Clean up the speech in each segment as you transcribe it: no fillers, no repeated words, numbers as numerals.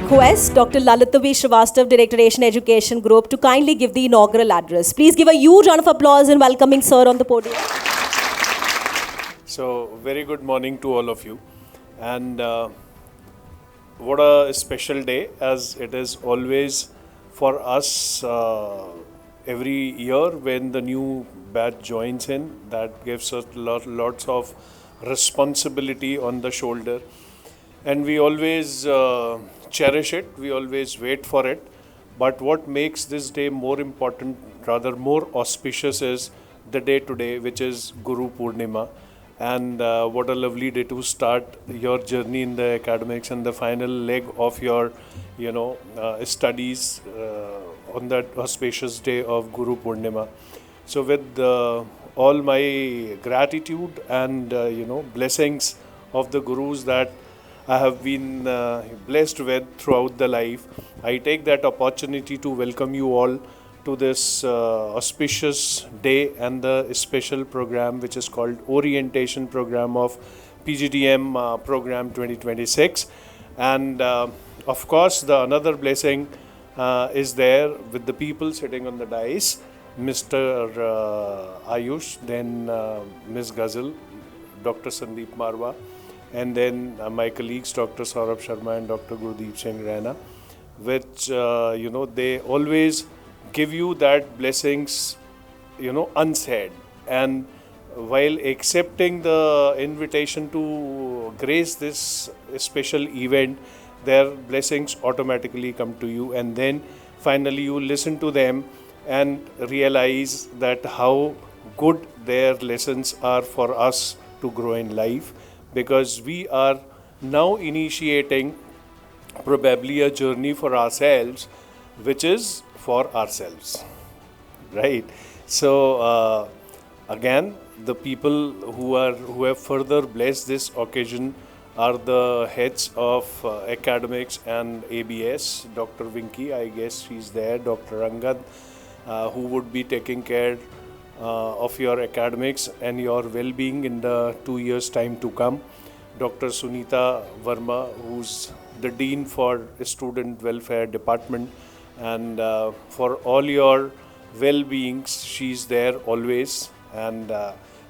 request Dr. Lalitya Vir Srivastava, Director Asian Education Group, to kindly give the inaugural address. Please give a huge round of applause in welcoming sir on the podium. So, very good morning to all of you. And what a special day, as it is always for us every year when the new batch joins in. That gives us lots of responsibility on the shoulder. And we always cherish it, we always wait for it. But what makes this day more important, rather more auspicious, is the day today, which is Guru Purnima. And what a lovely day to start your journey in the academics and the final leg of your, studies on that auspicious day of Guru Purnima. So with all my gratitude and, blessings of the Gurus that I have been blessed with throughout the life, I take that opportunity to welcome you all to this auspicious day and the special program which is called Orientation Program of PGDM Program 2026. And of course, the another blessing is there with the people sitting on the dais, Mr. Ayush, then Ms. Ghazal, Dr. Sandeep Marwa, and then my colleagues Dr. Saurabh Sharma and Dr. Gurdeep Singh Raina, which, they always give you that blessings, unsaid. And while accepting the invitation to grace this special event, their blessings automatically come to you. And then finally you listen to them and realize that how good their lessons are for us to grow in life. Because we are now initiating probably a journey for ourselves, which is for ourselves, right? So again, the people who have further blessed this occasion are the heads of academics and ABS, Dr. Vinky, I guess she's there, Dr. Angad, who would be taking care of your academics and your well-being in the 2 years time to come. Dr. Sunita Verma, who's the Dean for Student Welfare Department, and for all your well-beings, she's there always. And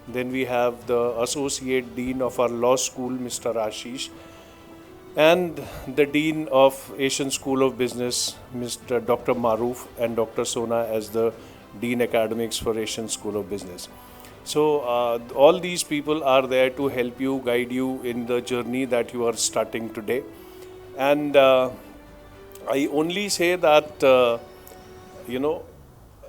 then we have the Associate Dean of our Law School, Mr. Ashish, and the Dean of Asian School of Business, Mr. Dr. Maruf, and Dr. Sona as the Dean Academics for Asian School of Business. So all these people are there to help you, guide you in the journey that you are starting today. And I only say that,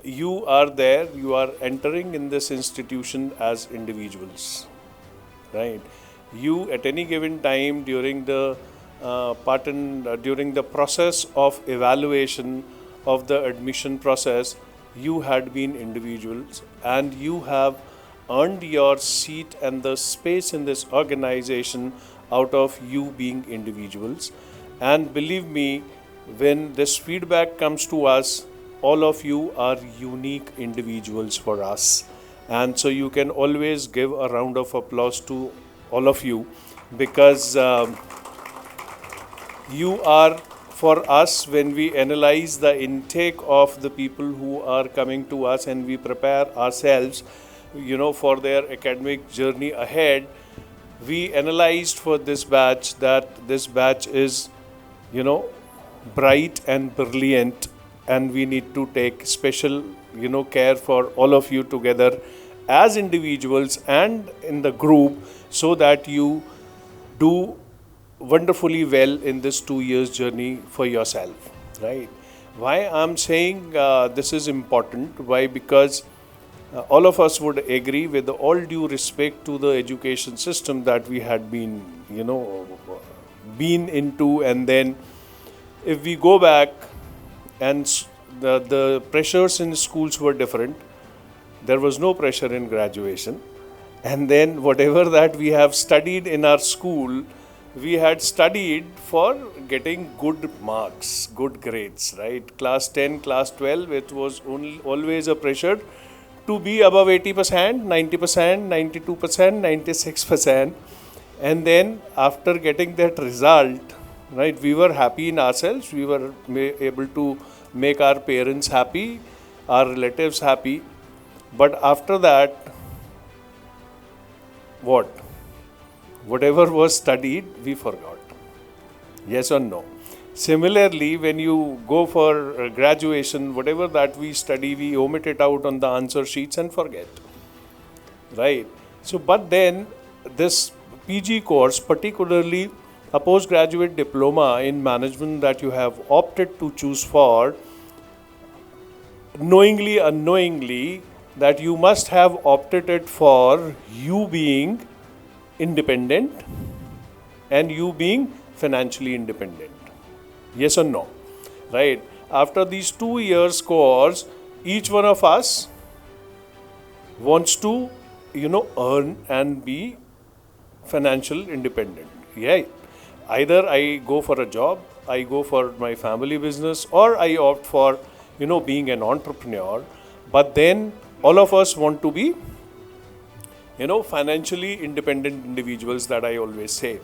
you are there, you are entering in this institution as individuals, right? You at any given time during the during the process of evaluation of the admission process, you had been individuals and you have earned your seat and the space in this organization out of you being individuals. And believe me, when this feedback comes to us, all of you are unique individuals for us. And so you can always give a round of applause to all of you, because you are, for us, when we analyze the intake of the people who are coming to us and we prepare ourselves, for their academic journey ahead, we analyzed for this batch that this batch is, bright and brilliant, and we need to take special, care for all of you together as individuals and in the group, so that you do wonderfully well in this 2 years journey for yourself, right? Why I'm saying this is important? Why? Because all of us would agree, with all due respect to the education system that we had been, been into, and then if we go back, and the pressures in schools were different. There was no pressure in graduation. And then whatever that we have studied in our school, we had studied for getting good marks, good grades, right? Class 10, class 12, it was always a pressure to be above 80%, 90%, 92%, 96%. And then after getting that result, right? We were happy in ourselves. We were able to make our parents happy, our relatives happy. But after that, what? Whatever was studied, we forgot. Yes or no? Similarly, when you go for graduation, whatever that we study, we omit it out on the answer sheets and forget. Right? So, but then this PG course, particularly a postgraduate diploma in management that you have opted to choose for, knowingly, unknowingly, that you must have opted it for you being independent and you being financially independent. Yes or no? Right? After these 2 years course, each one of us wants to, earn and be financial independent. Yeah. Either I go for a job, I go for my family business, or I opt for, being an entrepreneur. But then all of us want to be, financially independent individuals, that I always say.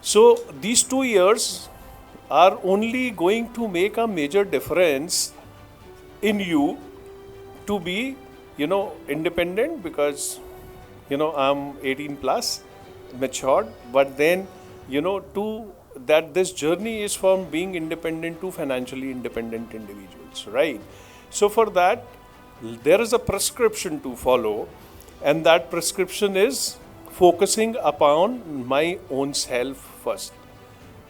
So these 2 years are only going to make a major difference in you to be, independent, because, I'm 18 plus, matured, but then, to that this journey is from being independent to financially independent individuals, right? So for that, there is a prescription to follow, and that prescription is focusing upon my own self first.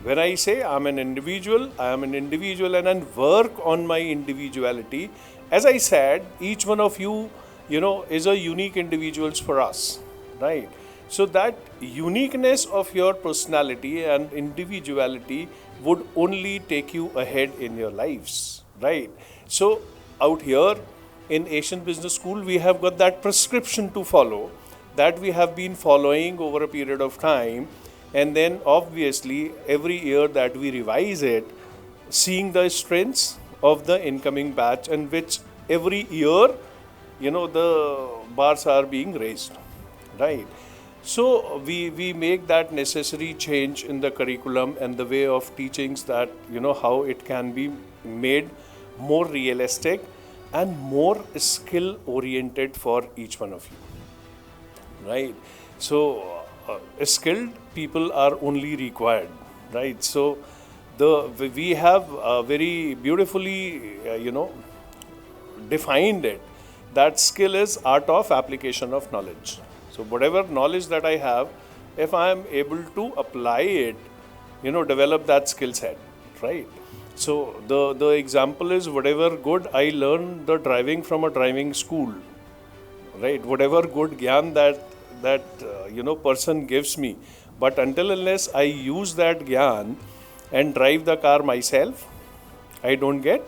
When I say I am an individual and I work on my individuality. As I said, each one of you, is a unique individuals for us, right? So that uniqueness of your personality and individuality would only take you ahead in your lives, right? So out here in Asian Business School, we have got that prescription to follow, that we have been following over a period of time. And then obviously every year that we revise it, seeing the strengths of the incoming batch, and which every year, the bars are being raised, right? So we make that necessary change in the curriculum and the way of teachings, that, how it can be made more realistic and more skill oriented for each one of you, right? So skilled people are only required, right? So we have very beautifully defined it, that skill is art of application of knowledge. So whatever knowledge that I have, if I am able to apply it, develop that skill set, right? So the example is, whatever good I learned the driving from a driving school, right? Whatever good gyan that person gives me, but until unless I use that gyan and drive the car myself, I don't get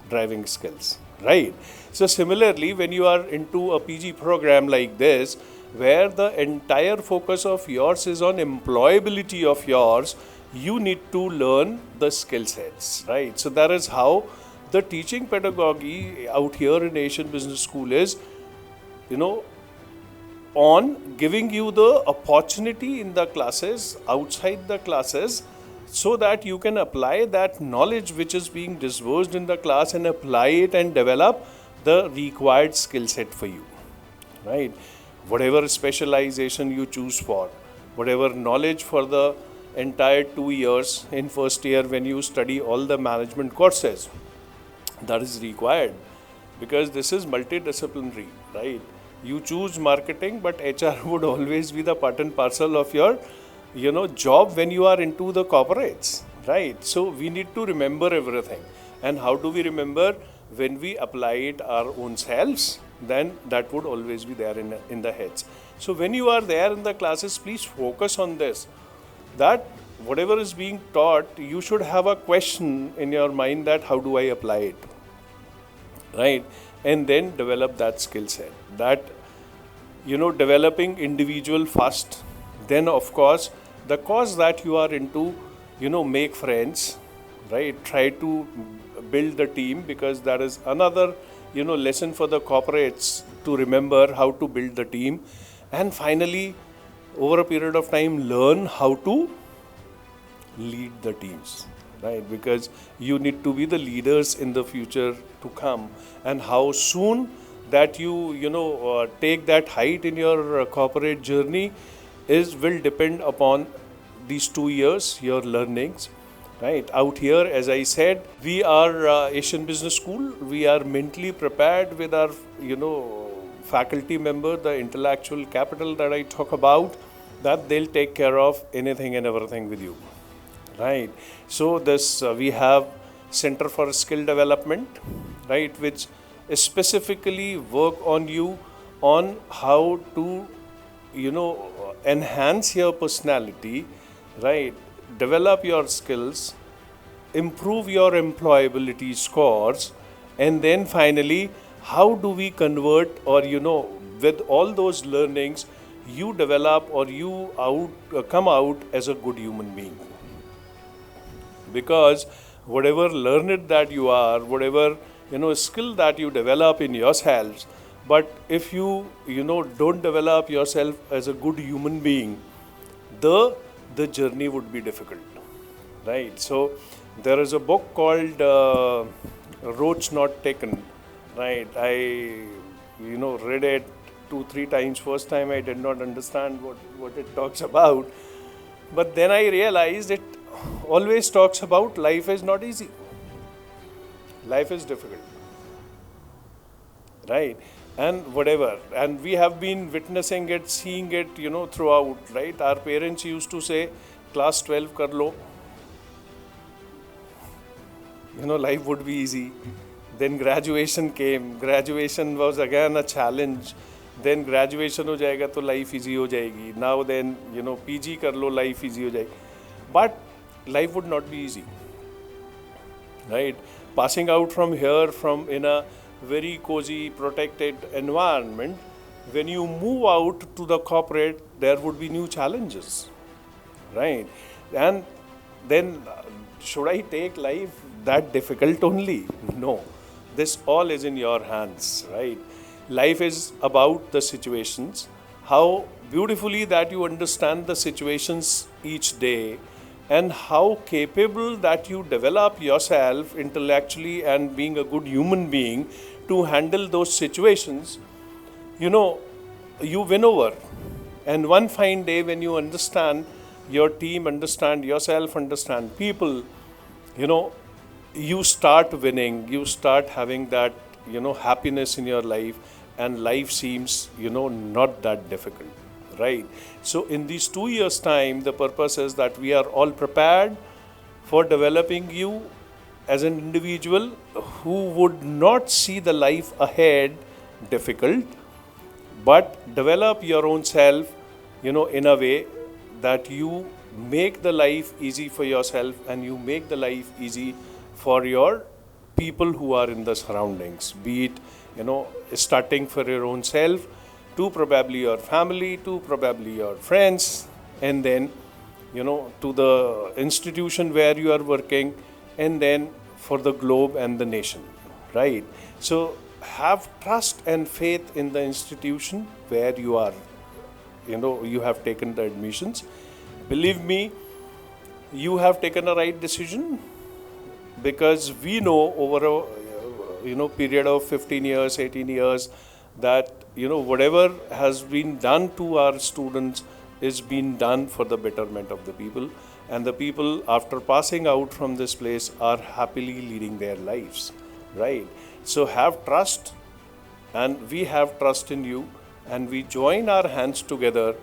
driving skills, right? So similarly, when you are into a PG program like this, where the entire focus of yours is on employability of yours, you need to learn the skill sets, right? So that is how the teaching pedagogy out here in Asian Business School is, on giving you the opportunity in the classes, outside the classes, so that you can apply that knowledge which is being disbursed in the class and apply it and develop the required skill set for you, right? Whatever specialization you choose for, whatever knowledge for the entire 2 years in first year when you study all the management courses, that is required, because this is multidisciplinary, right? You choose marketing, but HR would always be the part and parcel of your, job when you are into the corporates, right? So we need to remember everything. And how do we remember? When we apply it our own selves, then that would always be there in the heads. So when you are there in the classes, please focus on this, that whatever is being taught, you should have a question in your mind, that how do I apply it, right? And then develop that skill set, that, developing individual first. Then of course, the cause that you are into, make friends, right? Try to build the team, because that is another, lesson for the corporates to remember, how to build the team. And finally, over a period of time, learn how to lead the teams, right? Because you need to be the leaders in the future to come, and how soon that you take that height in your corporate journey will depend upon these 2 years, your learnings, right? Out here, as I said, we are Asian Business School. We are mentally prepared with our faculty member, the intellectual capital that I talk about, that they'll take care of anything and everything with you, right? So this we have Center for Skill Development, right, which specifically work on you on how to enhance your personality, right, develop your skills, improve your employability scores, and then finally how do we convert, or with all those learnings you develop, or you come out as a good human being. Because whatever learned that you are, whatever skill that you develop in yourselves, but if you don't develop yourself as a good human being, the journey would be difficult, right? So there is a book called Roach Not Taken, right? I read it 2-3 times. First time I did not understand what it talks about, but then I realized it always talks about life is not easy, life is difficult, right? And whatever, and we have been witnessing it, seeing it throughout, right? Our parents used to say class 12 kar lo, life would be easy. Then graduation came. Graduation was again a challenge. Then graduation हो जाएगा तो life easy हो जाएगी. Now then, PG कर लो, life easy हो जाएगी. But life would not be easy, right? Passing out from here, from in a very cozy, protected environment, when you move out to the corporate, there would be new challenges, right? And then, should I take life that difficult only? No. This all is in your hands, right? Life is about the situations, how beautifully that you understand the situations each day, and how capable that you develop yourself intellectually and being a good human being to handle those situations, you win over. And one fine day when you understand your team, understand yourself, understand people, you start winning, you start having that, happiness in your life, and life seems, not that difficult, right? So in these 2 years' time, the purpose is that we are all prepared for developing you as an individual who would not see the life ahead difficult, but develop your own self, in a way that you make the life easy for yourself, and you make the life easy for your people who are in the surroundings, be it, starting for your own self, to probably your family, to probably your friends, and then, to the institution where you are working, and then for the globe and the nation, right? So have trust and faith in the institution where you are, you have taken the admissions. Believe me, you have taken a right decision, because we know over a period of 15 years, 18 years, that whatever has been done to our students is being done for the betterment of the people, and the people after passing out from this place are happily leading their lives, right? So have trust, and we have trust in you, and we join our hands together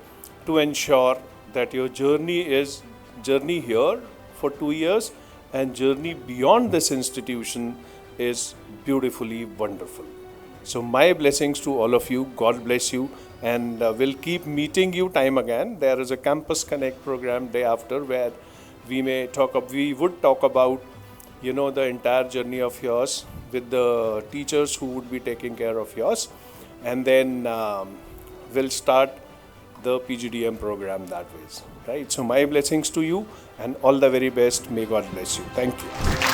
to ensure that your journey is journey here for 2 years, and journey beyond this institution is beautifully wonderful. So my blessings to all of you. God bless you, and we'll keep meeting you time again. There is a Campus Connect program day after, where we would talk about the entire journey of yours with the teachers who would be taking care of yours, and then we'll start the PGDM program that way, right? So my blessings to you, and all the very best. May God bless you. Thank you.